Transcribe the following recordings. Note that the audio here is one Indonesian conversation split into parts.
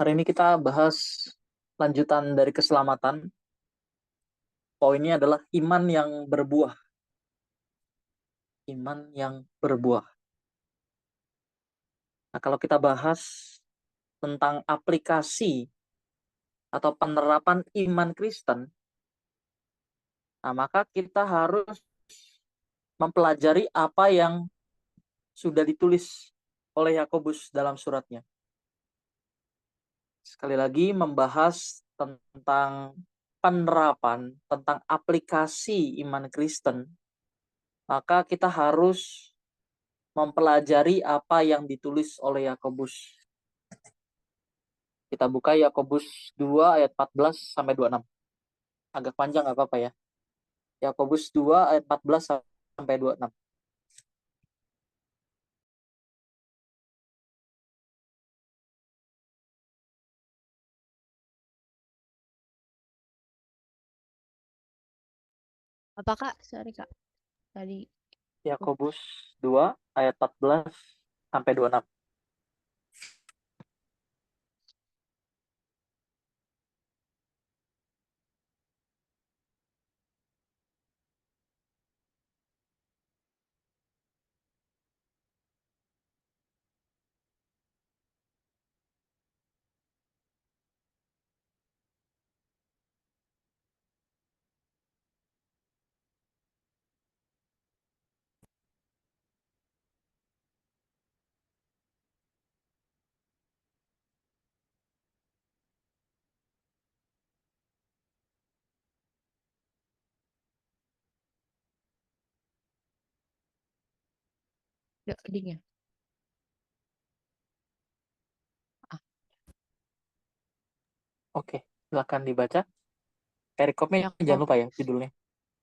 Hari ini kita bahas lanjutan dari keselamatan. Poinnya adalah iman yang berbuah. Iman yang berbuah. Nah, kalau kita bahas tentang aplikasi atau penerapan iman Kristen, nah maka kita harus mempelajari apa yang sudah ditulis oleh Yakobus dalam suratnya. Sekali lagi membahas tentang penerapan, tentang aplikasi iman Kristen, maka kita harus mempelajari apa yang ditulis oleh Yakobus. Kita buka Yakobus 2 ayat 14 sampai 26. Agak panjang nggak apa-apa ya. Yakobus 2 ayat 14 sampai 26. Apa Kak? Sorry Kak. Tadi. Yakobus 2 ayat 14 sampai 26. Ding ya. Ah, Oke, silakan dibaca. Perikopnya jangan Yakob. lupa ya judulnya.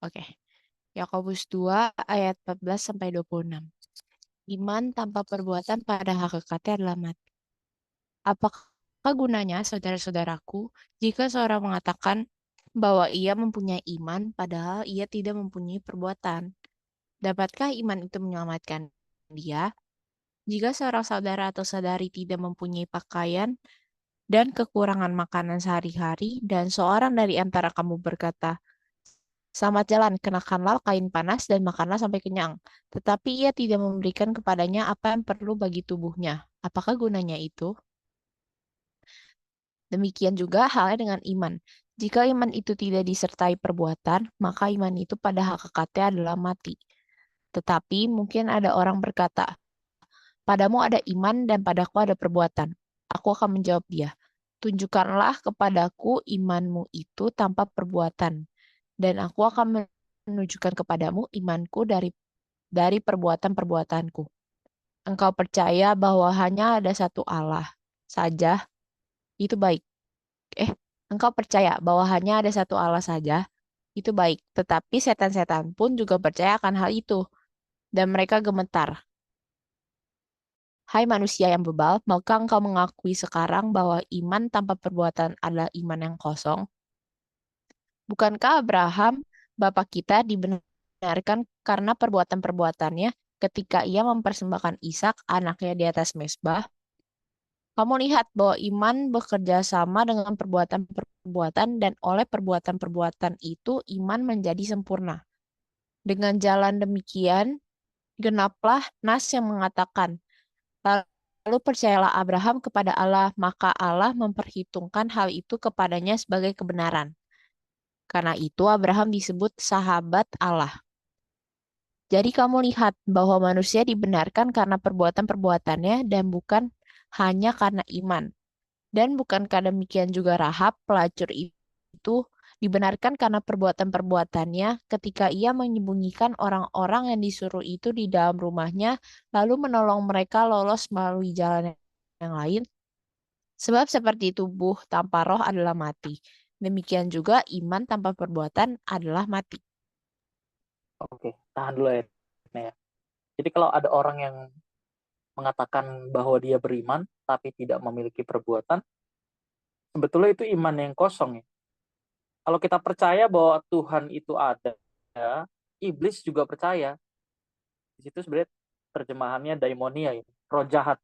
Oke. Yakobus 2 ayat 14 sampai 26. Iman tanpa perbuatan pada hakikatnya adalah mati. Apakah gunanya saudara-saudaraku jika seorang mengatakan bahwa ia mempunyai iman padahal ia tidak mempunyai perbuatan? Dapatkah iman itu menyelamatkan dia? Jika seorang saudara atau saudari tidak mempunyai pakaian dan kekurangan makanan sehari-hari, dan seorang dari antara kamu berkata, "Selamat jalan, kenakanlah kain panas dan makanlah sampai kenyang." Tetapi ia tidak memberikan kepadanya apa yang perlu bagi tubuhnya. Apakah gunanya itu? Demikian juga halnya dengan iman. Jika iman itu tidak disertai perbuatan, maka iman itu pada hakikatnya adalah mati. Tetapi mungkin ada orang berkata, "Padamu ada iman dan padaku ada perbuatan." Aku akan menjawab dia, "Tunjukkanlah kepadaku imanmu itu tanpa perbuatan, dan aku akan menunjukkan kepadamu imanku dari perbuatan-perbuatanku. Engkau percaya bahwa hanya ada satu Allah saja, itu baik. Engkau percaya bahwa hanya ada satu Allah saja, itu baik. Tetapi setan-setan pun juga percaya akan hal itu, dan mereka gemetar. Hai manusia yang bebal, maukah engkau mengakui sekarang bahwa iman tanpa perbuatan adalah iman yang kosong? Bukankah Abraham, bapa kita, dibenarkan karena perbuatan-perbuatannya ketika ia mempersembahkan Ishak, anaknya di atas mezbah? Kamu lihat bahwa iman bekerja sama dengan perbuatan-perbuatan, dan oleh perbuatan-perbuatan itu iman menjadi sempurna. Dengan jalan demikian, genaplah nas yang mengatakan, "Lalu percayalah Abraham kepada Allah, maka Allah memperhitungkan hal itu kepadanya sebagai kebenaran." Karena itu Abraham disebut sahabat Allah. Jadi kamu lihat bahwa manusia dibenarkan karena perbuatan-perbuatannya dan bukan hanya karena iman. Dan bukankah demikian juga Rahab, pelacur itu dibenarkan karena perbuatan-perbuatannya ketika ia menyembunyikan orang-orang yang disuruh itu di dalam rumahnya, lalu menolong mereka lolos melalui jalan yang lain? Sebab seperti tubuh tanpa roh adalah mati. Demikian juga iman tanpa perbuatan adalah mati. Oke, tahan dulu ya. Nah, ya. Jadi kalau ada orang yang mengatakan bahwa dia beriman tapi tidak memiliki perbuatan, sebetulnya itu iman yang kosong ya. Kalau kita percaya bahwa Tuhan itu ada, iblis juga percaya. Di situ sebenarnya terjemahannya daimonia, ya. Roh jahat.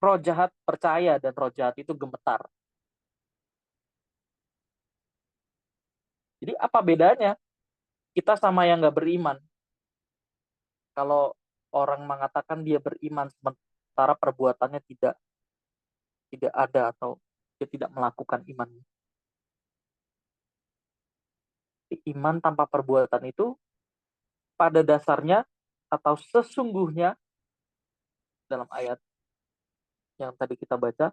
Roh jahat percaya dan roh jahat itu gemetar. Jadi apa bedanya kita sama yang nggak beriman? Kalau orang mengatakan dia beriman sementara perbuatannya tidak tidak ada atau dia tidak melakukan iman. Iman tanpa perbuatan itu pada dasarnya atau sesungguhnya dalam ayat yang tadi kita baca,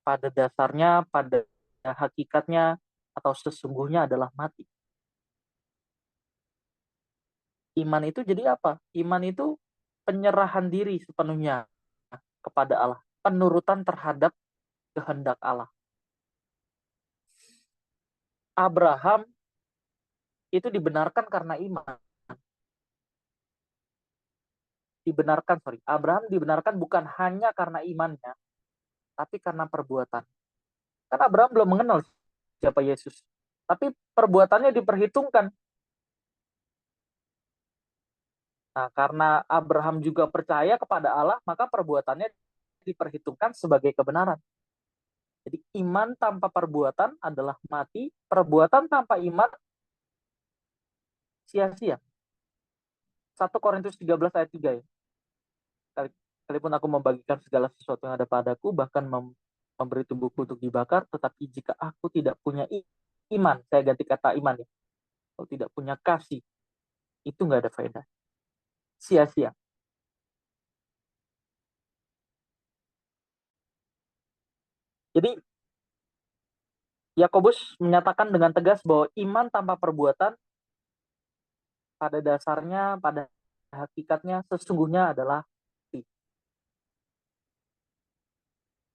pada dasarnya, pada hakikatnya atau sesungguhnya adalah mati. Iman itu jadi apa? Iman itu penyerahan diri sepenuhnya kepada Allah, penurutan terhadap kehendak Allah. Abraham itu dibenarkan karena iman. Abraham dibenarkan bukan hanya karena imannya, tapi karena perbuatan. Kan Abraham belum mengenal siapa Yesus. Tapi perbuatannya diperhitungkan. Nah, karena Abraham juga percaya kepada Allah, maka perbuatannya diperhitungkan sebagai kebenaran. Jadi iman tanpa perbuatan adalah mati, perbuatan tanpa iman sia-sia. 1 Korintus 13 ayat 3 ya. Sekalipun aku membagikan segala sesuatu yang ada padaku, bahkan memberi tubuhku untuk dibakar, tetapi jika aku tidak punya iman, saya ganti kata iman ya, kalau tidak punya kasih, itu nggak ada faedah. Sia-sia. Jadi Yakobus menyatakan dengan tegas bahwa iman tanpa perbuatan pada dasarnya, pada hakikatnya sesungguhnya adalah mati.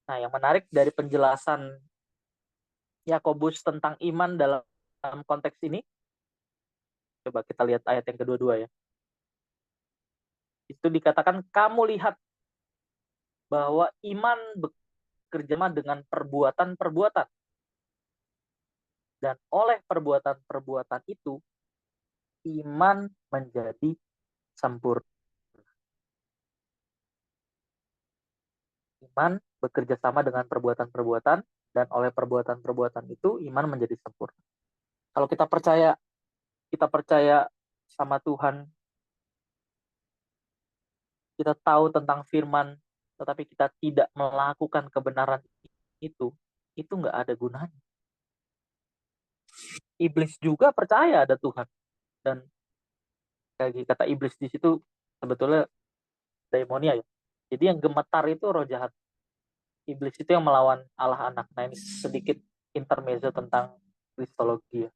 Nah, yang menarik dari penjelasan Yakobus tentang iman dalam konteks ini, coba kita lihat ayat yang kedua-dua ya. Itu dikatakan, kamu lihat bahwa iman bekerja dengan perbuatan-perbuatan. Dan oleh perbuatan-perbuatan itu, iman menjadi sempurna. Iman bekerja sama dengan perbuatan-perbuatan, dan oleh perbuatan-perbuatan itu, iman menjadi sempurna. Kalau kita percaya sama Tuhan, kita tahu tentang firman, tetapi kita tidak melakukan kebenaran itu nggak ada gunanya. Iblis juga percaya ada Tuhan. Dan kayak kata iblis di situ sebetulnya daimonia ya. Jadi yang gemetar itu roh jahat. Iblis itu yang melawan Allah anak. Nah ini sedikit intermezzo tentang kristologi ya.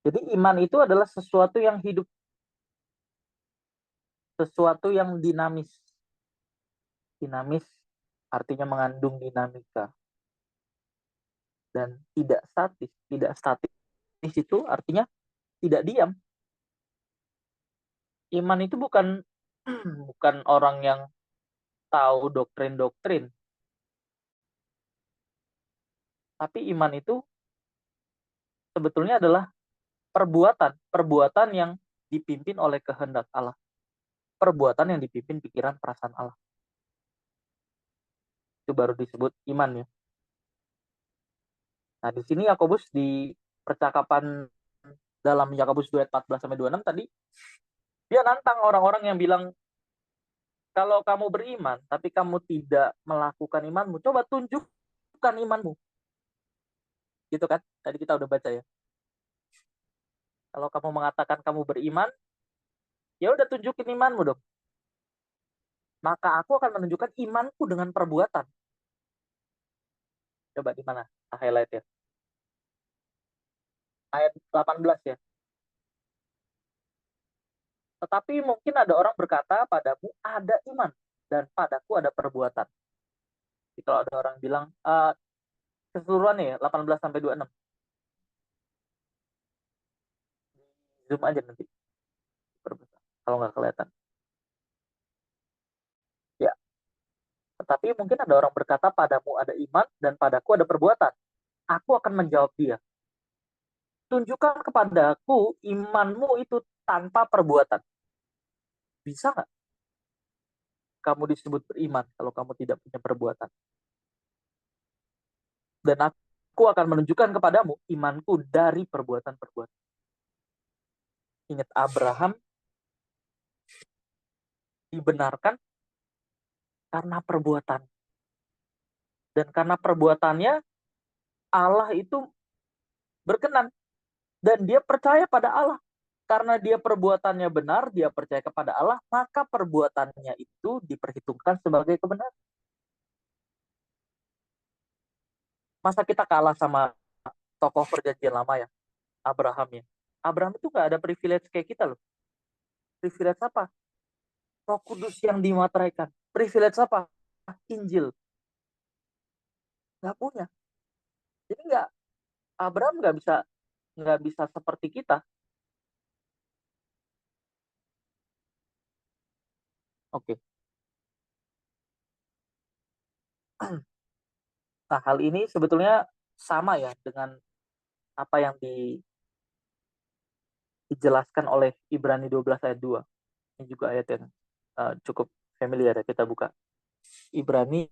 Jadi iman itu adalah sesuatu yang hidup, sesuatu yang dinamis. Dinamis artinya mengandung dinamika dan tidak statis. Tidak statis itu artinya tidak diam. Iman itu bukan bukan orang yang tahu doktrin-doktrin, tapi iman itu sebetulnya adalah perbuatan yang dipimpin oleh kehendak Allah, perbuatan yang dipimpin pikiran perasaan Allah. Itu baru disebut iman ya. Nah, di sini Yakobus di percakapan dalam Yakobus 2 ayat 14 sampai 26 tadi, dia nantang orang-orang yang bilang, kalau kamu beriman tapi kamu tidak melakukan imanmu, coba tunjukkan imanmu. Gitu kan? Tadi kita udah baca ya. Kalau kamu mengatakan kamu beriman, ya udah tunjukin imanmu dong. Maka aku akan menunjukkan imanku dengan perbuatan. Coba di mana? Highlight ya. Ayat 18 ya. Tetapi mungkin ada orang berkata, padamu ada iman dan padaku ada perbuatan. Jadi kalau ada orang bilang, keseluruhan ya 18 sampai 26. Zoom aja nanti. Kalau nggak kelihatan. Ya. Tetapi mungkin ada orang berkata, padamu ada iman dan padaku ada perbuatan. Aku akan menjawab dia, tunjukkan kepadaku imanmu itu tanpa perbuatan. Bisa nggak? kamu disebut beriman kalau kamu tidak punya perbuatan. Dan aku akan menunjukkan kepadamu imanku dari perbuatan-perbuatan. Ingat, Abraham dibenarkan karena perbuatan. Dan karena perbuatannya, Allah itu berkenan. Dan dia percaya pada Allah. Karena dia perbuatannya benar, dia percaya kepada Allah, maka perbuatannya itu diperhitungkan sebagai kebenaran. Masa kita kalah sama tokoh perjanjian lama ya, Abraham ya. Abraham itu nggak ada privilege kayak kita loh. Privilege apa? Roh Kudus yang dimateraikan. Privilege apa? Injil. Nggak punya. Jadi Abraham nggak bisa seperti kita. Oke. Nah, hal ini sebetulnya sama ya dengan apa yang dijelaskan oleh Ibrani 12 ayat 2. Ini juga ayat yang cukup familiar ya, kita buka. Ibrani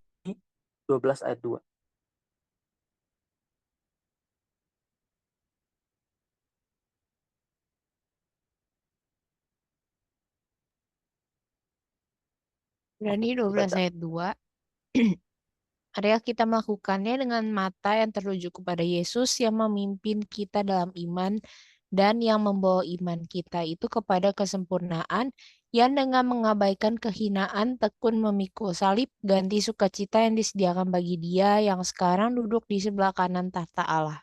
12 ayat 2. Berani Oke, 12 dibaca. ayat 2. Adalah kita melakukannya dengan mata yang tertuju kepada Yesus yang memimpin kita dalam iman dan yang membawa iman kita itu kepada kesempurnaan, yang dengan mengabaikan kehinaan tekun memikul salib, ganti sukacita yang disediakan bagi Dia yang sekarang duduk di sebelah kanan tahta Allah.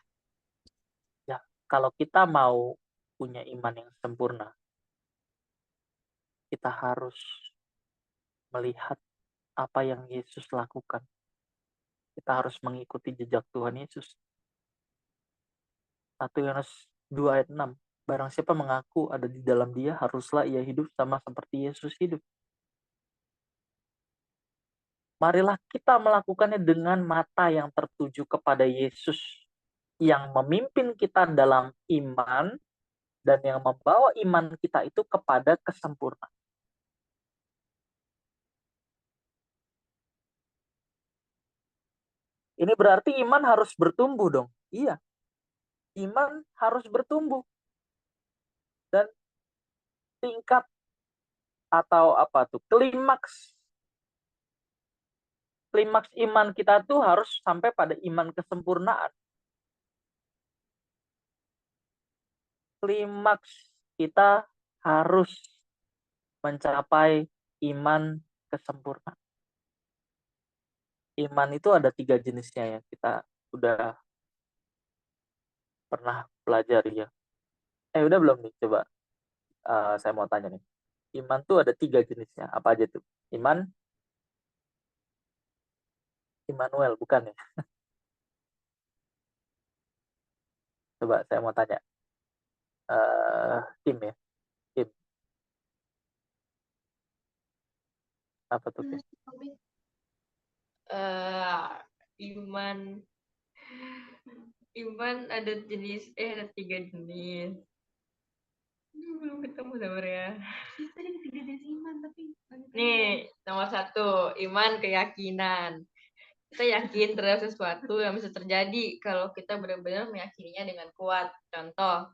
Ya, kalau kita mau punya iman yang sempurna, kita harus melihat apa yang Yesus lakukan. Kita harus mengikuti jejak Tuhan Yesus. 1 Yohanes 2 ayat 6. Barang siapa mengaku ada di dalam dia, haruslah ia hidup sama seperti Yesus hidup. Marilah kita melakukannya dengan mata yang tertuju kepada Yesus, yang memimpin kita dalam iman, dan yang membawa iman kita itu kepada kesempurnaan. Ini berarti iman harus bertumbuh dong. Iya, iman harus bertumbuh. Dan tingkat atau apa tuh, klimaks iman kita tuh harus sampai pada iman kesempurnaan. Klimaks kita harus mencapai iman kesempurnaan. Iman itu ada 3 jenisnya ya, kita udah pernah pelajari ya. Udah belum nih? Coba saya mau tanya nih. Iman tuh ada 3 jenisnya. Apa aja tuh? Immanuel, bukan ya? Coba saya mau tanya. Tim ya? Tim. Apa tuh, Tim? Iman iman ada tiga jenis. Belum ketemu sebenarnya. Tadi tiga jenis iman tapi nih nomor 1 iman keyakinan. Kita yakin terhadap sesuatu yang bisa terjadi kalau kita benar-benar meyakininya dengan kuat. Contoh,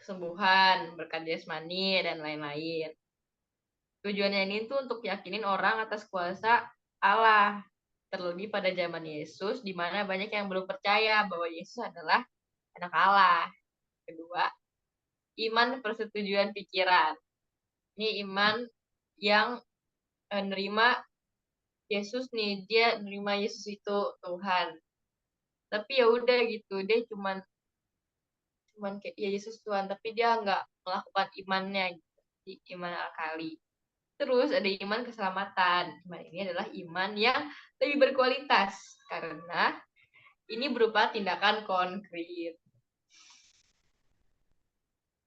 kesembuhan, berkat jasmani, dan lain-lain. Tujuannya ini tuh untuk yakinin orang atas kuasa Allah. Terlebih pada zaman Yesus, di mana banyak yang belum percaya bahwa Yesus adalah anak Allah. Kedua, iman persetujuan pikiran. Ini iman yang nerima Yesus nih, dia nerima Yesus itu Tuhan. Tapi ya udah gitu, dia cuman kayak ya Yesus Tuhan, tapi dia nggak melakukan imannya, gitu. Iman akali. Terus ada iman keselamatan. Iman ini adalah iman yang lebih berkualitas karena ini berupa tindakan konkret.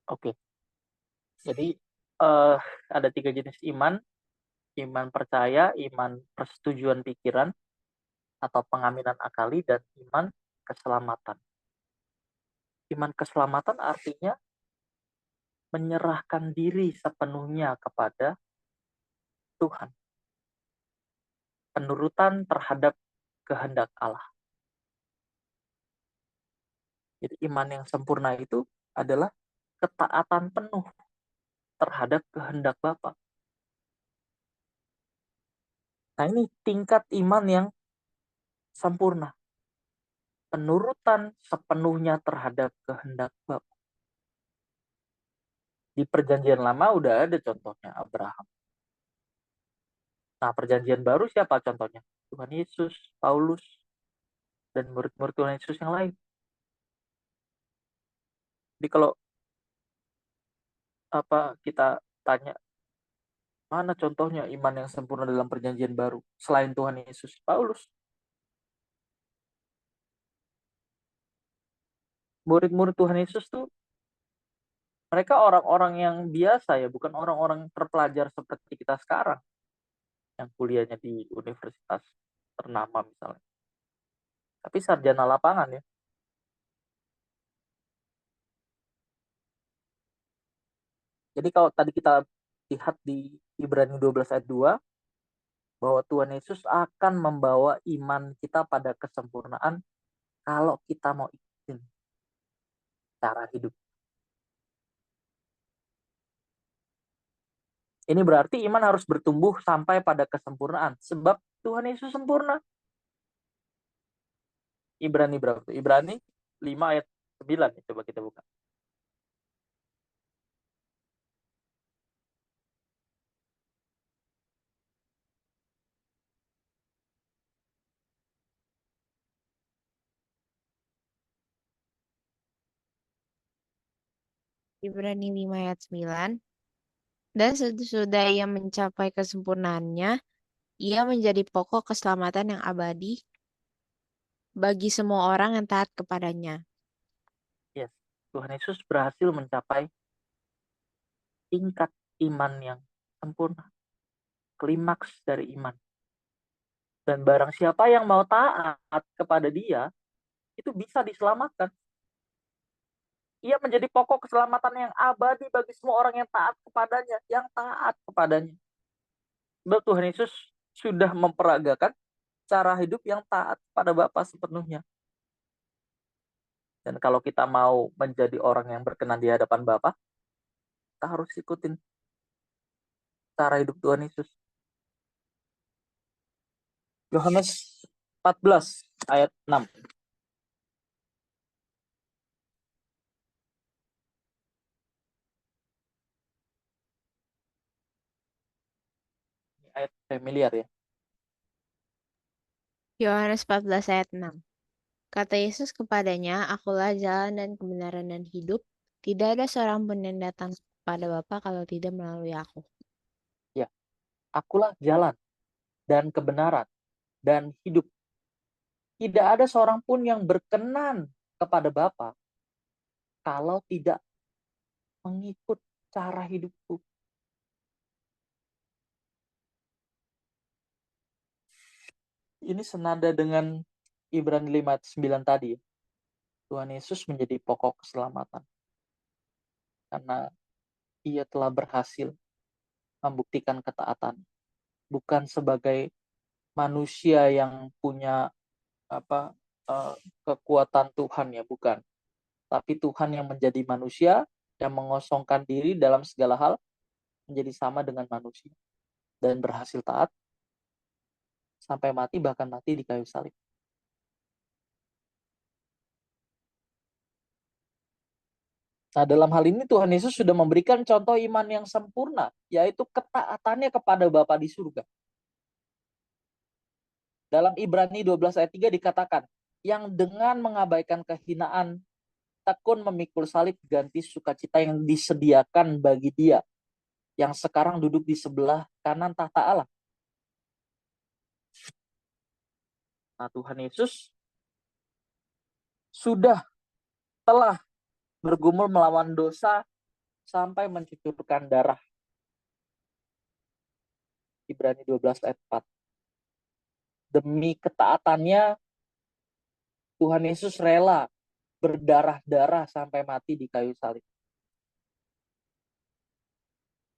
Oke. Jadi ada 3 jenis iman. Iman percaya, iman persetujuan pikiran, atau pengaminan akali, dan iman keselamatan. Iman keselamatan artinya menyerahkan diri sepenuhnya kepada Tuhan. penurutan terhadap kehendak Allah. Jadi iman yang sempurna itu adalah ketaatan penuh terhadap kehendak Bapa. Nah, ini tingkat iman yang sempurna. Penurutan sepenuhnya terhadap kehendak Bapa. Di perjanjian lama udah ada contohnya Abraham. Nah, perjanjian baru siapa contohnya? Tuhan Yesus, Paulus, dan murid-murid Tuhan Yesus yang lain. Jadi kalau kita tanya mana contohnya iman yang sempurna dalam perjanjian baru selain Tuhan Yesus, Paulus. Murid-murid Tuhan Yesus tuh mereka orang-orang yang biasa ya, bukan orang-orang terpelajar seperti kita sekarang yang kuliahnya di universitas ternama misalnya. Tapi sarjana lapangan ya. Jadi kalau tadi kita lihat di Ibrani 12 ayat 2 bahwa Tuhan Yesus akan membawa iman kita pada kesempurnaan kalau kita mau ikutin cara hidup. Ini berarti iman harus bertumbuh sampai pada kesempurnaan. Sebab Tuhan Yesus sempurna. Ibrani berapa? Ibrani 5 ayat 9. Coba kita buka. Ibrani 5 ayat 9. Dan sesudah ia mencapai kesempurnaannya, ia menjadi pokok keselamatan yang abadi bagi semua orang yang taat kepadanya. Yes. Tuhan Yesus berhasil mencapai tingkat iman yang sempurna. Klimaks dari iman. Dan barang siapa yang mau taat kepada dia, itu bisa diselamatkan. Ia menjadi pokok keselamatan yang abadi bagi semua orang yang taat kepadanya. Yang taat kepadanya. Sebab Tuhan Yesus sudah memperagakan cara hidup yang taat pada Bapa sepenuhnya. Dan kalau kita mau menjadi orang yang berkenan di hadapan Bapa, kita harus ikutin cara hidup Tuhan Yesus. Yohanes 14 ayat 6. Ini ayat familiar ya. Yohanes 14 ayat 6. Kata Yesus kepadanya, "Akulah jalan dan kebenaran dan hidup. Tidak ada seorang pun yang datang kepada Bapa kalau tidak melalui aku." Ya, akulah jalan dan kebenaran dan hidup. Tidak ada seorang pun yang berkenan kepada Bapa kalau tidak mengikut cara hidupku. Ini senada dengan Ibrani 5 ayat 9 tadi. Tuhan Yesus menjadi pokok keselamatan. Karena ia telah berhasil membuktikan ketaatan. Bukan sebagai manusia yang punya kekuatan Tuhan ya, bukan. Tapi Tuhan yang menjadi manusia, yang mengosongkan diri dalam segala hal, menjadi sama dengan manusia. Dan berhasil taat, sampai mati, bahkan mati di kayu salib. Nah, dalam hal ini Tuhan Yesus sudah memberikan contoh iman yang sempurna, yaitu ketaatannya kepada Bapa di surga. Dalam Ibrani 12 ayat 3 dikatakan, yang dengan mengabaikan kehinaan, tekun memikul salib ganti sukacita yang disediakan bagi dia, yang sekarang duduk di sebelah kanan tahta Allah. Nah, Tuhan Yesus telah bergumul melawan dosa sampai mencucurkan darah. Ibrani 12 ayat 4. Demi ketaatannya, Tuhan Yesus rela berdarah-darah sampai mati di kayu salib.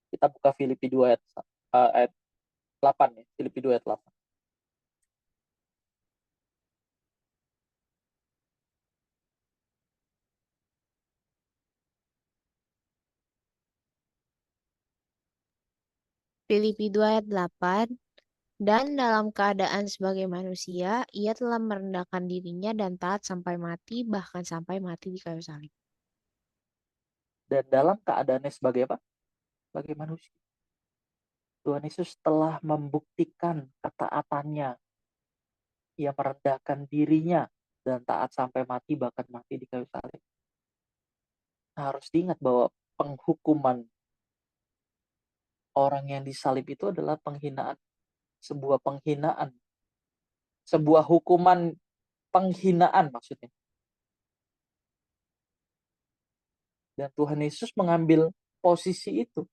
Kita buka Filipi 2 ayat 8 ya. Filipi 2 ayat 8. Filipi 2 ayat 8. Dan dalam keadaan sebagai manusia, ia telah merendahkan dirinya dan taat sampai mati, bahkan sampai mati di kayu salib. Dan dalam keadaannya sebagai apa? Sebagai manusia. Tuhan Yesus telah membuktikan ketaatannya. Ia merendahkan dirinya dan taat sampai mati, bahkan mati di kayu salib. Nah, harus diingat bahwa penghukuman orang yang disalib itu adalah penghinaan. Sebuah penghinaan. Sebuah hukuman penghinaan maksudnya. Dan Tuhan Yesus mengambil posisi itu.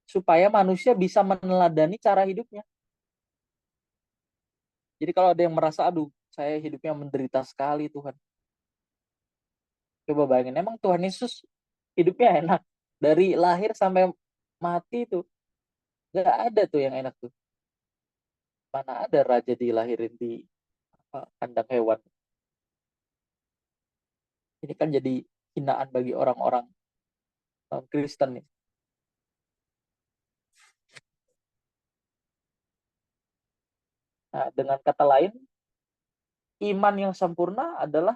Supaya manusia bisa meneladani cara hidupnya. Jadi kalau ada yang merasa, aduh, saya hidupnya menderita sekali Tuhan. Coba bayangin, emang Tuhan Yesus hidupnya enak. Dari lahir sampai mati tuh. Gak ada tuh yang enak tuh. Mana ada raja dilahirin di kandang hewan. Ini kan jadi hinaan bagi orang-orang Kristen nih. Nah, dengan kata lain, iman yang sempurna adalah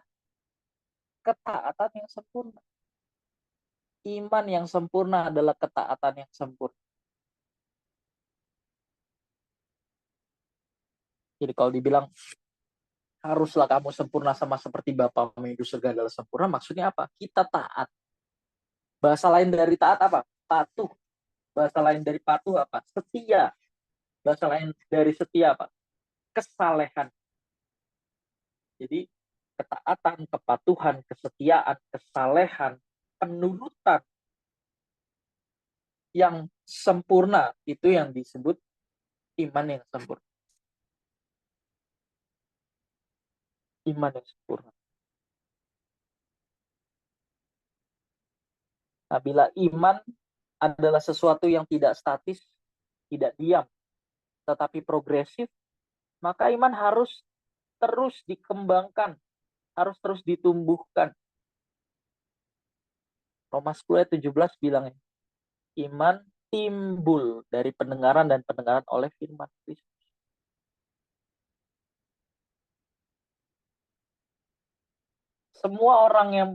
ketaatan yang sempurna. Iman yang sempurna adalah ketaatan yang sempurna. Jadi kalau dibilang haruslah kamu sempurna sama seperti Bapamu yang di surga adalah sempurna, maksudnya apa? Kita taat. Bahasa lain dari taat apa? Patuh. Bahasa lain dari patuh apa? Setia. Bahasa lain dari setia apa? Kesalehan. Jadi ketaatan, kepatuhan, kesetiaan, kesalehan, penurutan yang sempurna itu yang disebut iman yang sempurna. Iman yang sempurna. Nah, bila iman adalah sesuatu yang tidak statis, tidak diam, tetapi progresif, maka iman harus terus dikembangkan, harus terus ditumbuhkan. Roma 10 ayat 17 bilang, iman timbul dari pendengaran dan pendengaran oleh firman Kristus. Semua orang yang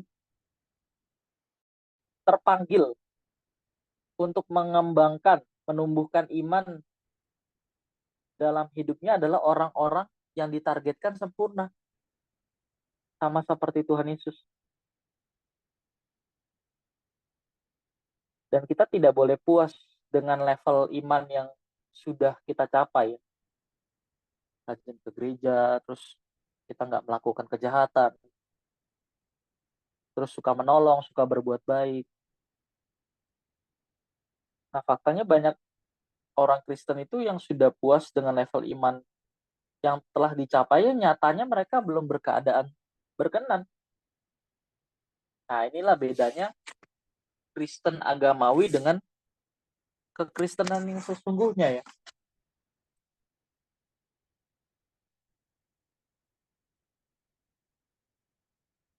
terpanggil untuk mengembangkan, menumbuhkan iman dalam hidupnya adalah orang-orang yang ditargetkan sempurna. Sama seperti Tuhan Yesus. Dan kita tidak boleh puas dengan level iman yang sudah kita capai. Rajin ke gereja, terus kita nggak melakukan kejahatan. Terus suka menolong, suka berbuat baik. Nah, faktanya banyak orang Kristen itu yang sudah puas dengan level iman yang telah dicapai, nyatanya mereka belum berkeadaan berkenan. Nah, inilah bedanya Kristen agamawi dengan kekristenan yang sesungguhnya ya.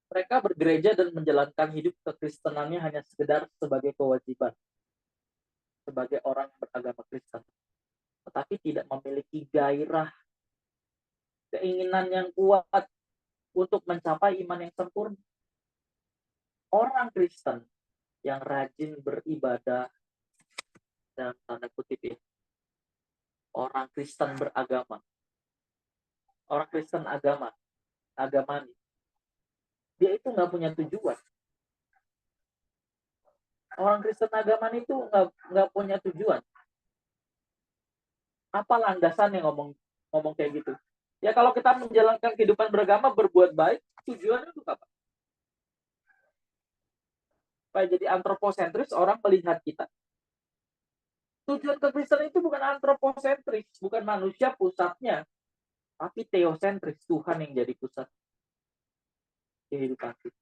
Mereka bergereja dan menjalankan hidup kekristenannya hanya sekedar sebagai kewajiban, sebagai orang yang beragama Kristen. Tetapi tidak memiliki gairah, keinginan yang kuat untuk mencapai iman yang sempurna. Orang Kristen yang rajin beribadah, dalam tanda kutip ya, orang Kristen beragama, orang Kristen agamani, dia itu nggak punya tujuan. Orang Kristen agamani itu nggak punya tujuan. Apa landasannya ngomong kayak gitu? Ya kalau kita menjalankan kehidupan beragama, berbuat baik, tujuannya untuk apa? Supaya jadi antroposentris, orang melihat kita. Tujuan kekristenan itu bukan antroposentris, bukan manusia pusatnya, tapi teosentris, Tuhan yang jadi pusat kehidupan kita.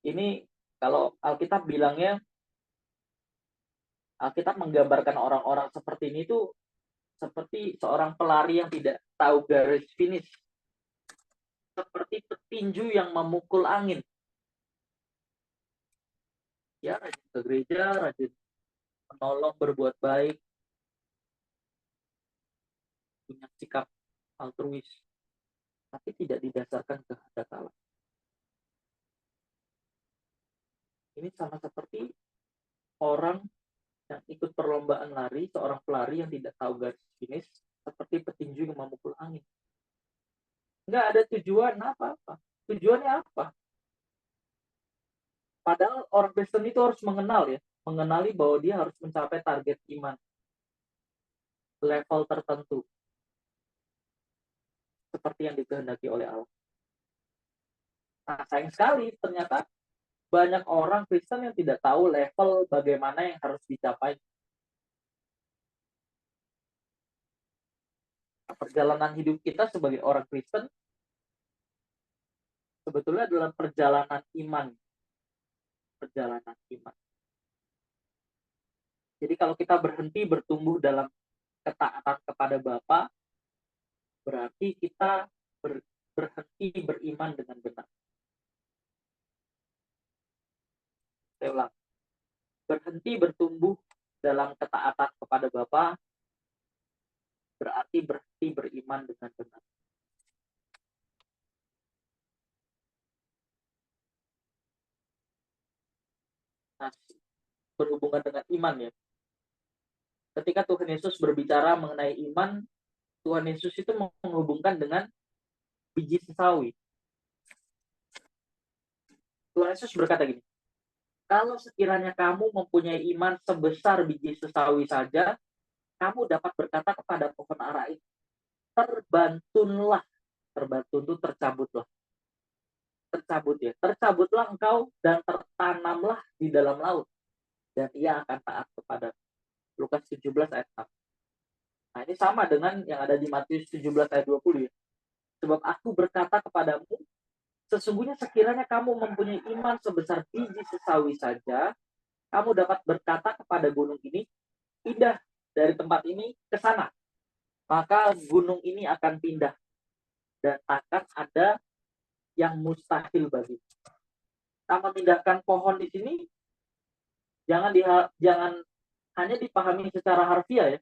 Ini kalau Alkitab bilangnya, Alkitab menggambarkan orang-orang seperti ini tuh seperti seorang pelari yang tidak tahu garis finish. Seperti petinju yang memukul angin. Ya, rajin ke gereja, rajin menolong, berbuat baik, punya sikap altruis, tapi tidak didasarkan kehendak Allah. Ini sama seperti orang yang ikut perlombaan lari, seorang pelari yang tidak tahu garis finish, seperti petinju yang memukul angin. Nggak ada tujuan apa-apa. Tujuannya apa? Padahal orang Kristen itu harus mengenali bahwa dia harus mencapai target iman, level tertentu, seperti yang dikehendaki oleh Allah. Nah, sayang sekali, ternyata banyak orang Kristen yang tidak tahu level bagaimana yang harus dicapai. Nah, perjalanan hidup kita sebagai orang Kristen sebetulnya adalah perjalanan iman. Perjalanan iman. Jadi kalau kita berhenti bertumbuh dalam ketaatan kepada Bapa, berarti kita berhenti beriman dengan benar. Saya ulang. Berhenti bertumbuh dalam ketaatan kepada Bapa, berarti berhenti beriman dengan benar. Nah, berhubungan dengan iman ya. Ketika Tuhan Yesus berbicara mengenai iman, Tuhan Yesus itu menghubungkan dengan biji sesawi. Tuhan Yesus berkata gini, kalau sekiranya kamu mempunyai iman sebesar biji sesawi saja, kamu dapat berkata kepada pohon ara itu, terbantun itu tercabutlah engkau dan tertanamlah di dalam laut, dan ia akan taat kepada. Lukas 17 ayat 6. Nah, ini sama dengan yang ada di Matius 17 ayat 20 ya. Sebab aku berkata kepadamu, sesungguhnya sekiranya kamu mempunyai iman sebesar biji sesawi saja, kamu dapat berkata kepada gunung ini, pindah dari tempat ini ke sana. Maka gunung ini akan pindah. Dan akan ada yang mustahil bagi. Nah, memindahkan pohon di sini, jangan hanya dipahami secara harfiah ya.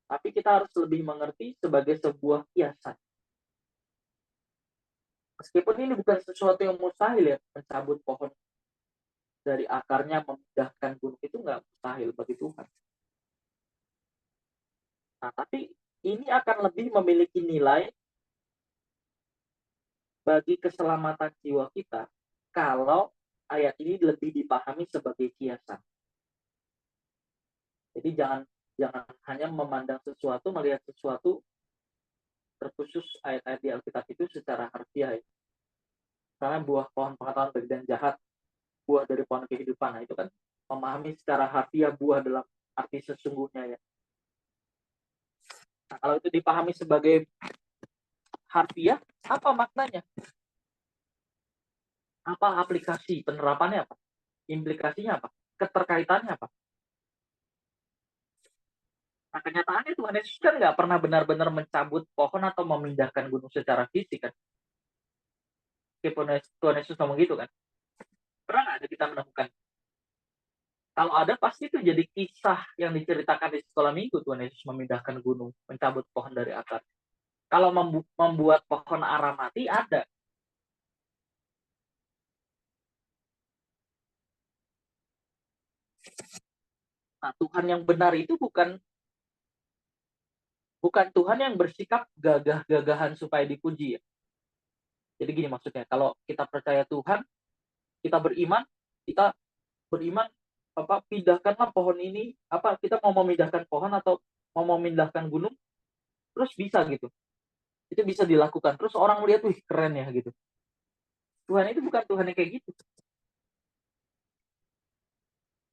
Tapi kita harus lebih mengerti sebagai sebuah kiasan. Meskipun ini bukan sesuatu yang mustahil ya, mencabut pohon dari akarnya, memindahkan gunung itu nggak mustahil bagi Tuhan. Nah, tapi ini akan lebih memiliki nilai bagi keselamatan jiwa kita kalau ayat ini lebih dipahami sebagai kiasan. Jadi jangan hanya memandang sesuatu, melihat sesuatu terkhusus ayat-ayat di Alkitab itu secara harfiah. Karena buah pohon pengetahuan baik dan jahat, buah dari pohon kehidupan, nah itu kan memahami secara harfiah buah dalam arti sesungguhnya ya. Nah, kalau itu dipahami sebagai harfiah, apa maknanya? Apa aplikasi penerapannya, apa implikasinya, apa keterkaitannya, apa? Nah, kenyataannya Tuhan Yesus kan nggak pernah benar-benar mencabut pohon atau memindahkan gunung secara fisik kan. Meskipun Tuhan Yesus ngomong gitu kan. Pernah nggak ada kita menemukan? Kalau ada pasti itu jadi kisah yang diceritakan di sekolah minggu, Tuhan Yesus memindahkan gunung, mencabut pohon dari akar. Kalau membuat pohon ara mati ada. Nah, Tuhan yang benar itu bukan Tuhan yang bersikap gagah-gagahan supaya dipuji ya. Jadi gini maksudnya, kalau kita percaya Tuhan, kita beriman pindahkanlah pohon ini, kita mau memindahkan pohon atau mau memindahkan gunung, terus bisa gitu. Itu bisa dilakukan. Terus orang melihat, wih keren ya gitu. Tuhan itu bukan Tuhan yang kayak gitu.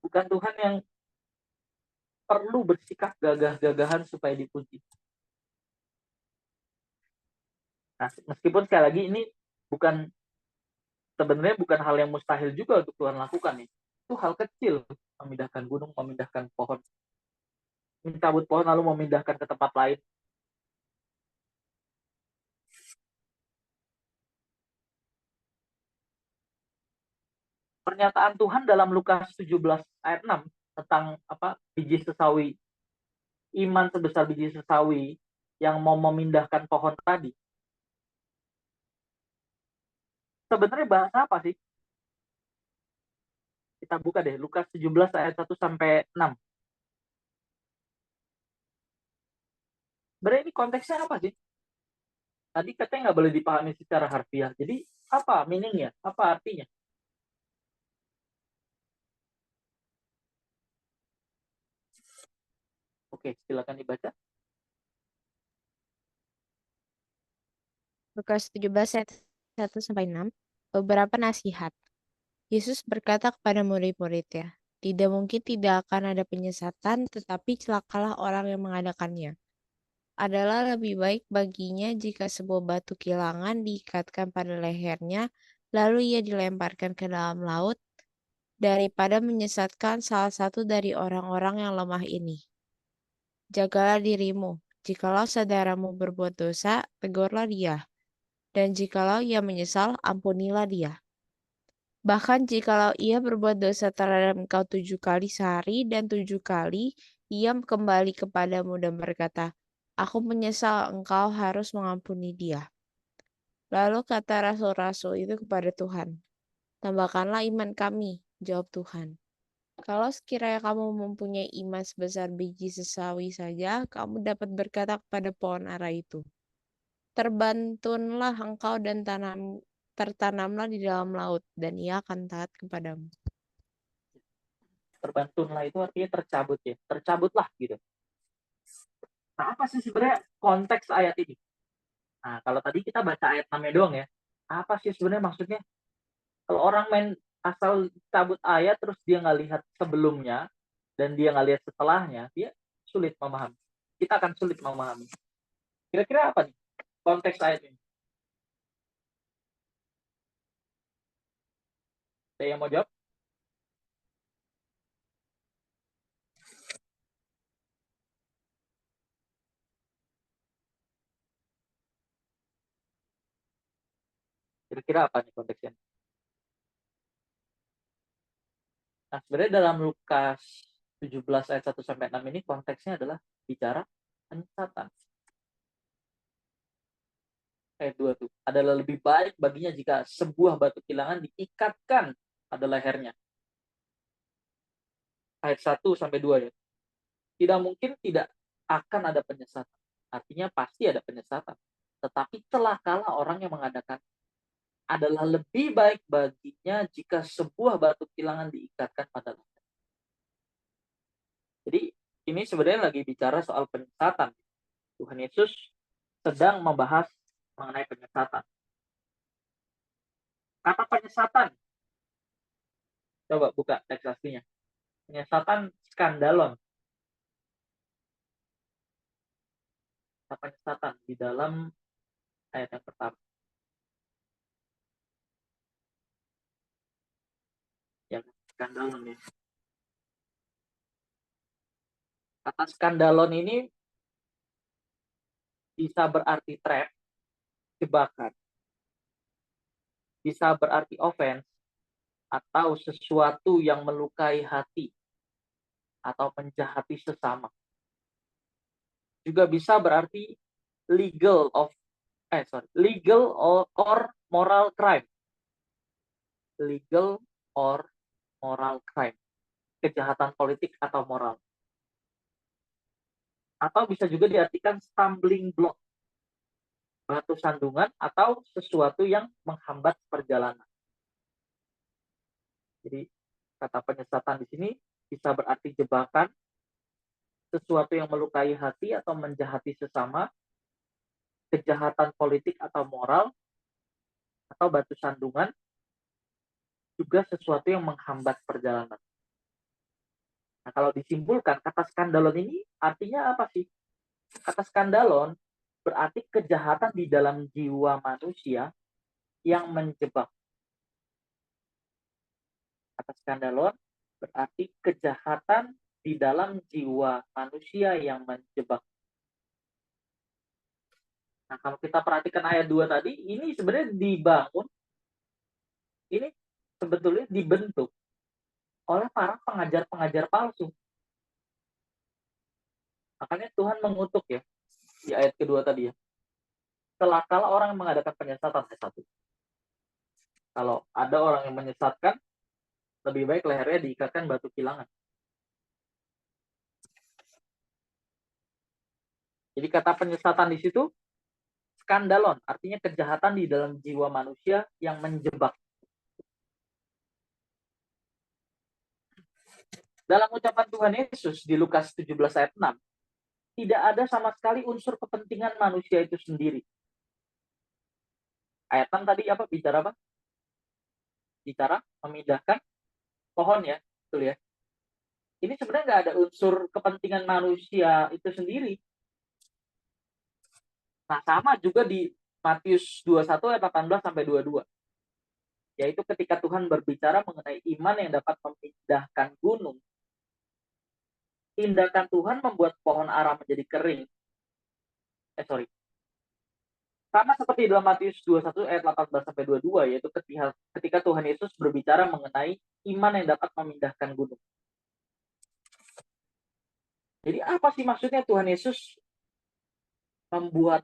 Bukan Tuhan yang perlu bersikap gagah-gagahan supaya dipuji. Nah, meskipun sekali lagi ini sebenarnya bukan hal yang mustahil juga untuk Tuhan lakukan nih. Itu hal kecil, memindahkan gunung, memindahkan pohon, mencabut pohon lalu memindahkan ke tempat lain. pernyataan Tuhan dalam Lukas 17 ayat 6 tentang biji sesawi, iman sebesar biji sesawi yang mau memindahkan pohon tadi. Sebenarnya bahasa apa sih? Kita buka deh Lukas 17 ayat 1 sampai 6. Sebenarnya ini konteksnya apa sih? Tadi katanya nggak boleh dipahami secara harfiah. Jadi apa meaningnya? Apa artinya? Oke, silakan dibaca. Lukas 17 ayat 1 sampai 6. Beberapa nasihat. Yesus berkata kepada murid-muridnya, tidak mungkin tidak akan ada penyesatan, tetapi celakalah orang yang mengadakannya. Adalah lebih baik baginya jika sebuah batu kilangan diikatkan pada lehernya, lalu ia dilemparkan ke dalam laut, daripada menyesatkan salah satu dari orang-orang yang lemah ini. Jagalah dirimu. Jikalau saudaramu berbuat dosa, tegurlah dia. Dan jikalau ia menyesal, ampunilah dia. Bahkan jikalau ia berbuat dosa terhadap engkau 7 kali sehari dan 7 kali ia kembali kepadamu dan berkata, aku menyesal, engkau harus mengampuni dia. Lalu kata rasul-rasul itu kepada Tuhan, tambahkanlah iman kami, jawab Tuhan. Kalau sekiranya kamu mempunyai iman sebesar biji sesawi saja, kamu dapat berkata kepada pohon ara itu, terbantunlah engkau dan tertanamlah di dalam laut, dan ia akan taat kepadamu. Terbantunlah itu artinya tercabut ya. Tercabutlah gitu. Nah, apa sih sebenarnya konteks ayat ini? Nah, kalau tadi kita baca ayat 6 doang ya. Apa sih sebenarnya maksudnya? Kalau orang main asal cabut ayat terus dia nggak lihat sebelumnya dan dia nggak lihat setelahnya, dia sulit memahami. Kita akan sulit memahami. Kira-kira apa nih konteks ayat ini? Saya yang mau jawab? Kira-kira apa nih konteksnya? Nah, sebenarnya dalam Lukas 17 ayat 1 sampai 6 ini konteksnya adalah bicara penyesatan. Ayat 2 tuh. Adalah lebih baik baginya jika sebuah batu kilangan diikatkan pada lehernya. Ayat 1 sampai 2 ya. Tidak mungkin tidak akan ada penyesatan. Artinya pasti ada penyesatan. Tetapi celakalah orang yang mengadakan. Adalah lebih baik baginya jika sebuah batu kilangan diikatkan pada leher. Jadi ini sebenarnya lagi bicara soal penyesatan. Tuhan Yesus sedang membahas mengenai penyesatan. Kata penyesatan. Coba buka teks aslinya. Penyesatan skandalon. Kata penyesatan di dalam ayat yang pertama. Ya, skandalon ya. Kata skandalon ini bisa berarti trap, jebakan. Bisa berarti offense, atau sesuatu yang melukai hati atau menjahati sesama. Juga bisa berarti legal or moral crime. Legal or moral crime. Kejahatan politik atau moral. Atau bisa juga diartikan stumbling block, batu sandungan atau sesuatu yang menghambat perjalanan. Jadi kata penyesatan di sini bisa berarti jebakan, sesuatu yang melukai hati atau menjahati sesama, kejahatan politik atau moral, atau batu sandungan, juga sesuatu yang menghambat perjalanan. Nah, kalau disimpulkan, kata skandalon ini artinya apa sih? Kata skandalon berarti kejahatan di dalam jiwa manusia yang menjebak. Kata skandalon berarti kejahatan di dalam jiwa manusia yang menjebak. Nah, kalau kita perhatikan ayat 2 tadi, ini sebenarnya dibangun, ini sebetulnya dibentuk oleh para pengajar-pengajar palsu. Makanya Tuhan mengutuk ya, di ayat kedua tadi ya. Celakalah orang yang mengadakan penyesatan, ayat 1. Kalau ada orang yang menyesatkan, lebih baik lehernya diikatkan batu kilangan. Jadi kata penyesatan di situ, skandalon, artinya kejahatan di dalam jiwa manusia yang menjebak. Dalam ucapan Tuhan Yesus di Lukas 17 ayat 6, tidak ada sama sekali unsur kepentingan manusia itu sendiri. Ayat 6 tadi apa? Bicara apa? Bicara memindahkan pohon ya, betul ya. Ini sebenarnya nggak ada unsur kepentingan manusia itu sendiri. Nah, sama juga di Matius 21 ayat 18 sampai 22. Yaitu ketika Tuhan berbicara mengenai iman yang dapat memindahkan gunung. Tindakan Tuhan membuat pohon ara menjadi kering. Sama seperti dalam Matius 21 ayat 18 sampai 22, yaitu ketika Tuhan Yesus berbicara mengenai iman yang dapat memindahkan gunung. Jadi apa sih maksudnya Tuhan Yesus membuat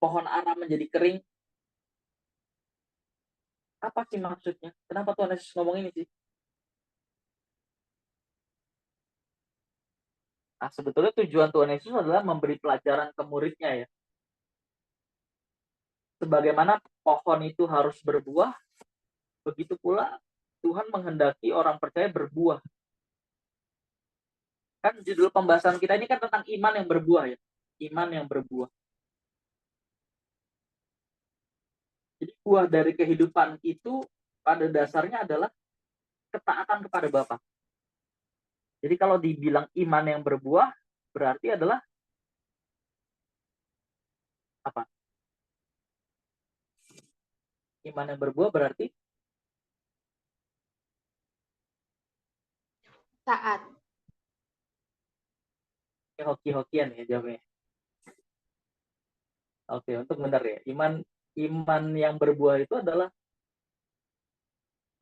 pohon ara menjadi kering? Apa sih maksudnya? Kenapa Tuhan Yesus ngomong ini sih? Nah, sebetulnya tujuan Tuhan Yesus adalah memberi pelajaran ke muridnya ya. Sebagaimana pohon itu harus berbuah, begitu pula Tuhan menghendaki orang percaya berbuah. Kan judul pembahasan kita ini kan tentang iman yang berbuah ya. Iman yang berbuah. Jadi buah dari kehidupan itu pada dasarnya adalah ketaatan kepada Bapa. Jadi kalau dibilang iman yang berbuah, berarti adalah apa? Iman yang berbuah berarti Taat. hoki-hokian ya jawabnya. Oke, untuk benar ya. Iman yang berbuah itu adalah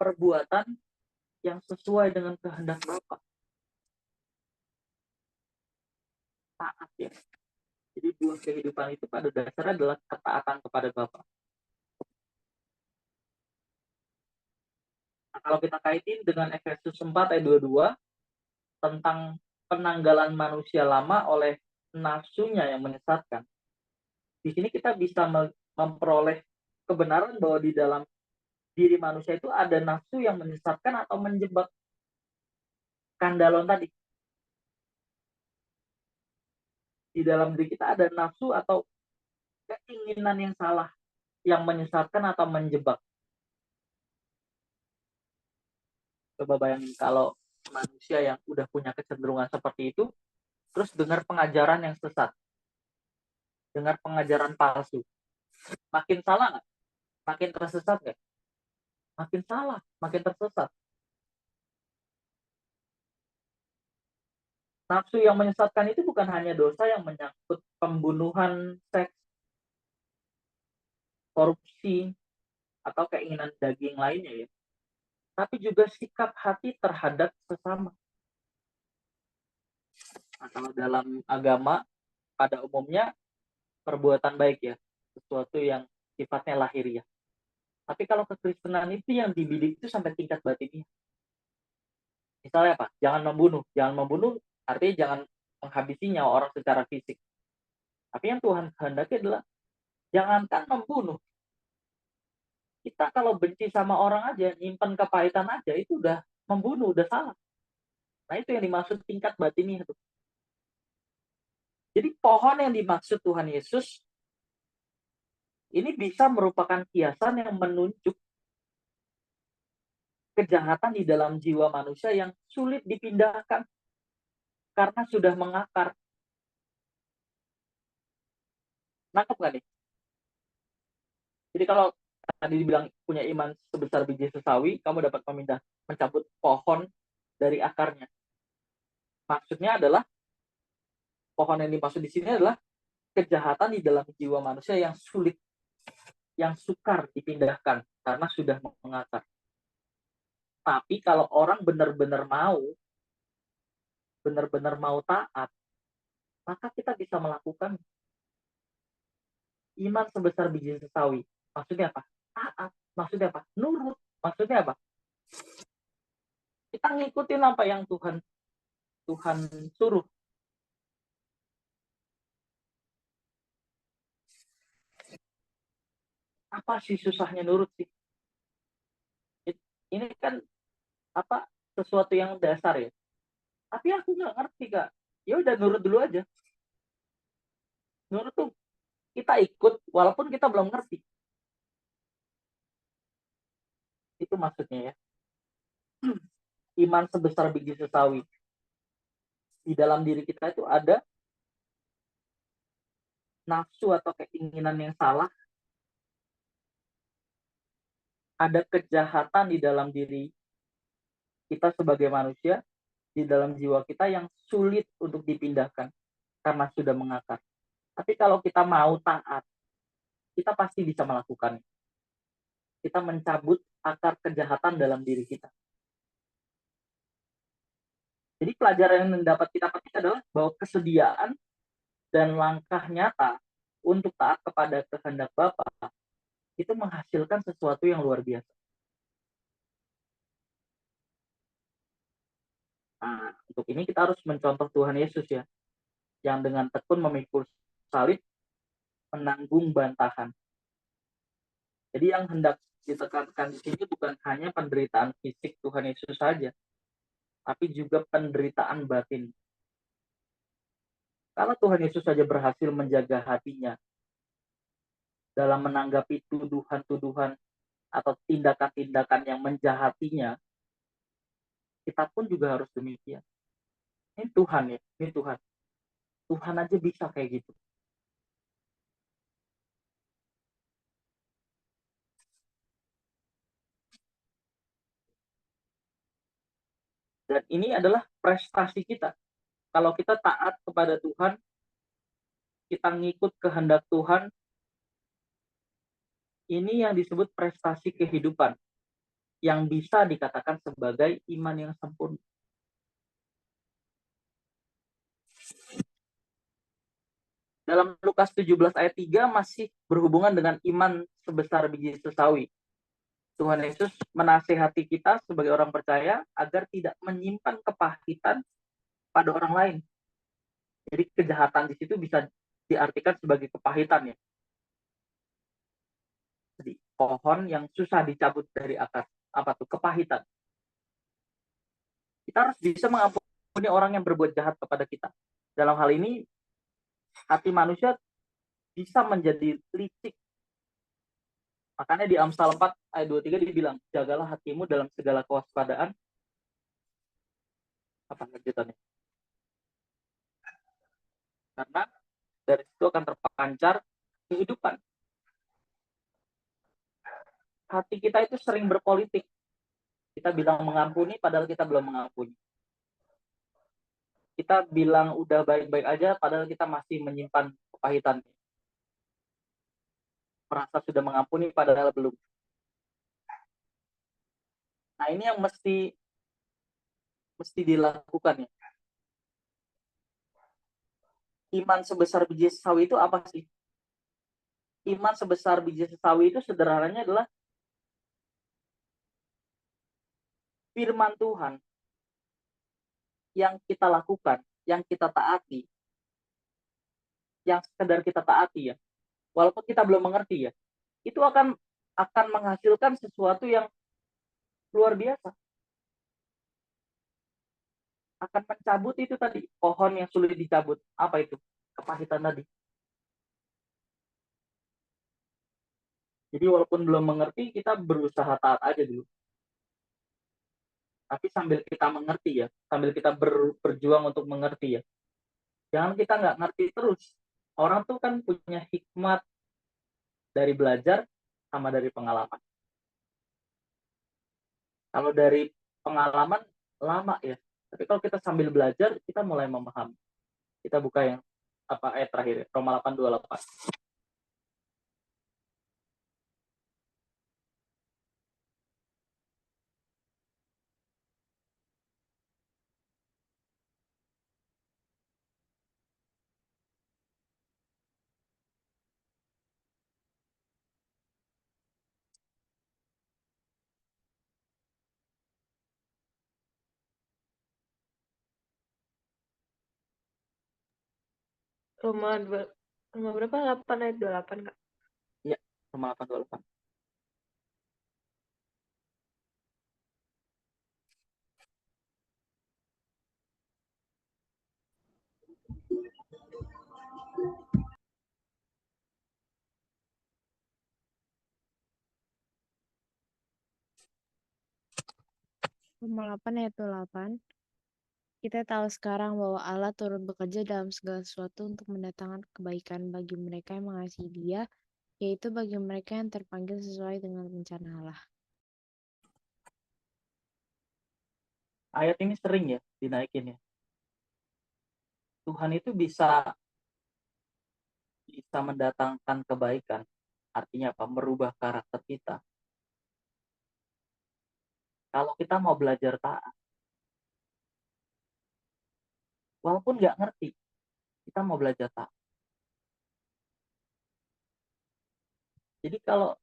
perbuatan yang sesuai dengan kehendak Bapa. Taat ya. Jadi buah kehidupan itu pada dasarnya adalah ketaatan kepada Bapa. Nah, kalau kita kaitin dengan Efesus 4 ayat 22 tentang penanggalan manusia lama oleh nafsunya yang menyesatkan. Di sini kita bisa memperoleh kebenaran bahwa di dalam diri manusia itu ada nafsu yang menyesatkan atau menjebak. Skandalon tadi. Di dalam diri kita ada nafsu atau keinginan yang salah yang menyesatkan atau menjebak. Coba bayangin kalau manusia yang udah punya kecenderungan seperti itu, terus dengar pengajaran yang sesat, dengar pengajaran palsu, makin salah nggak? Makin tersesat nggak? Makin salah, makin tersesat. Nafsu yang menyesatkan itu bukan hanya dosa yang menyangkut pembunuhan, seks, korupsi, atau keinginan daging lainnya ya. Tapi juga sikap hati terhadap sesama. Nah, kalau dalam agama, pada umumnya perbuatan baik ya, sesuatu yang sifatnya lahiriah. Tapi kalau kekristenan itu yang dibidik itu sampai tingkat batinnya. Misalnya apa? Jangan membunuh. Jangan membunuh artinya jangan menghabisi nyawa orang secara fisik. Tapi yang Tuhan kehendaki adalah jangankan membunuh. Kita kalau benci sama orang aja, nyimpen kepahitan aja, itu udah membunuh, udah salah. Nah itu yang dimaksud tingkat batinnya itu. Jadi pohon yang dimaksud Tuhan Yesus ini bisa merupakan kiasan yang menunjuk kejahatan di dalam jiwa manusia yang sulit dipindahkan karena sudah mengakar. Nangkep nggak nih? Jadi kalau tadi dibilang punya iman sebesar biji sesawi, kamu dapat mencabut pohon dari akarnya. Maksudnya adalah pohon yang dimaksud di sini adalah kejahatan di dalam jiwa manusia yang sulit, yang sukar dipindahkan karena sudah mengakar. Tapi kalau orang benar-benar mau taat, maka kita bisa melakukan iman sebesar biji sesawi. Maksudnya apa? Taat. Maksudnya apa? Nurut. Maksudnya apa? Kita ngikutin apa yang Tuhan suruh. Apa sih susahnya nurut sih? Ini kan sesuatu yang dasar ya. Tapi aku nggak ngerti, Kak. Ya udah nurut dulu aja. Nurut tuh kita ikut walaupun kita belum ngerti. Itu maksudnya ya. Iman sebesar biji sesawi. Di dalam diri kita itu ada nafsu atau keinginan yang salah, ada kejahatan di dalam diri kita sebagai manusia, di dalam jiwa kita yang sulit untuk dipindahkan karena sudah mengakar. Tapi kalau kita mau taat, kita pasti bisa melakukannya. Kita mencabut akar kejahatan dalam diri kita. Jadi pelajaran yang dapat kita petik adalah bahwa kesediaan dan langkah nyata untuk taat kepada kehendak Bapa itu menghasilkan sesuatu yang luar biasa. Nah, untuk ini kita harus mencontoh Tuhan Yesus ya, yang dengan tekun memikul salib, menanggung bantahan. Jadi yang hendak ditekankan di sini bukan hanya penderitaan fisik Tuhan Yesus saja, tapi juga penderitaan batin. Kalau Tuhan Yesus saja berhasil menjaga hatinya dalam menanggapi tuduhan-tuduhan atau tindakan-tindakan yang menjahatinya, kita pun juga harus demikian. Ini Tuhan ya, ini Tuhan. Tuhan aja bisa kayak gitu. Dan ini adalah prestasi kita. Kalau kita taat kepada Tuhan, kita ngikut kehendak Tuhan, ini yang disebut prestasi kehidupan, yang bisa dikatakan sebagai iman yang sempurna. Dalam Lukas 17 ayat 3 masih berhubungan dengan iman sebesar biji sesawi. Tuhan Yesus menasihati kita sebagai orang percaya agar tidak menyimpan kepahitan pada orang lain. Jadi kejahatan di situ bisa diartikan sebagai kepahitan ya. Jadi pohon yang susah dicabut dari akar. Apa tuh? Kepahitan. Kita harus bisa mengampuni orang yang berbuat jahat kepada kita. Dalam hal ini, hati manusia bisa menjadi licik. Makanya di Amsal 4 ayat 23 dibilang, jagalah hatimu dalam segala kewaspadaan. Apa lanjutannya? Karena dari situ akan terpancar kehidupan. Hati kita itu sering berpolitik. Kita bilang mengampuni, padahal kita belum mengampuni. Kita bilang udah baik-baik aja, padahal kita masih menyimpan kepahitan. Merasa sudah mengampuni, padahal belum. Nah, ini yang mesti dilakukan ya. Iman sebesar biji sesawi itu apa sih? Iman sebesar biji sesawi itu sederhananya adalah firman Tuhan yang kita lakukan, yang kita taati, yang sekedar kita taati ya. Walaupun kita belum mengerti ya, itu akan menghasilkan sesuatu yang luar biasa. Akan mencabut itu tadi, pohon yang sulit dicabut. Apa itu? Kepahitan tadi. Jadi walaupun belum mengerti, kita berusaha taat aja dulu. Tapi sambil kita mengerti ya, sambil kita berjuang untuk mengerti ya. Jangan kita nggak ngerti terus. Orang tuh kan punya hikmat dari belajar sama dari pengalaman. Kalau dari pengalaman lama ya. Tapi kalau kita sambil belajar, kita mulai memahami. Kita buka yang ayat terakhir ya, Roma 8:28. Roma berapa? 8 ayat 28, Kak. Iya, Roma 8:28. Roma 8 ayat 28. Kita tahu sekarang bahwa Allah turut bekerja dalam segala sesuatu untuk mendatangkan kebaikan bagi mereka yang mengasihi Dia, yaitu bagi mereka yang terpanggil sesuai dengan rencana Allah. Ayat ini sering ya dinaikin ya. Tuhan itu bisa mendatangkan kebaikan. Artinya apa? Merubah karakter kita. Kalau kita mau belajar taat, walaupun nggak ngerti, kita mau belajar taat. Jadi kalau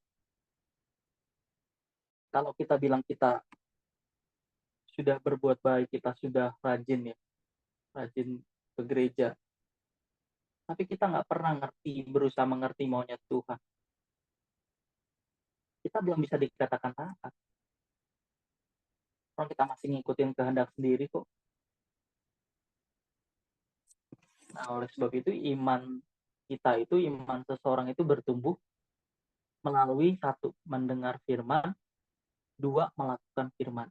kita bilang kita sudah berbuat baik, kita sudah rajin ya, rajin ke gereja, tapi kita nggak pernah berusaha mengerti maunya Tuhan, kita belum bisa dikatakan taat. Kalau kita masih ngikutin kehendak sendiri kok. Nah, oleh sebab itu iman seseorang itu bertumbuh melalui 1, mendengar firman, 2, melakukan firman.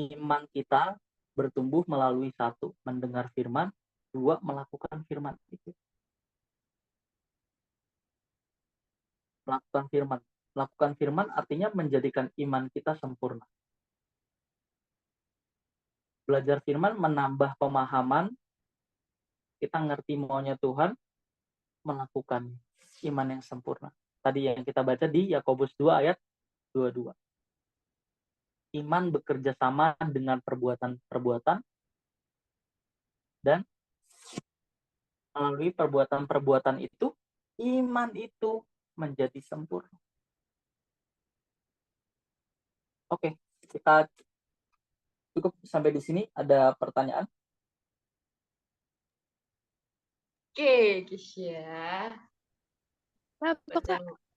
Iman kita bertumbuh melalui 1, mendengar firman, 2, melakukan firman itu. Melakukan firman artinya menjadikan iman kita sempurna. Belajar firman menambah pemahaman, kita ngerti maunya Tuhan, melakukan iman yang sempurna. Tadi yang kita baca di Yakobus 2 ayat 22. Iman bekerja sama dengan perbuatan-perbuatan, dan melalui perbuatan-perbuatan itu, iman itu menjadi sempurna. Oke, kita cukup sampai di sini. Ada pertanyaan? Oke, Kisya. Apa, Kak? Baca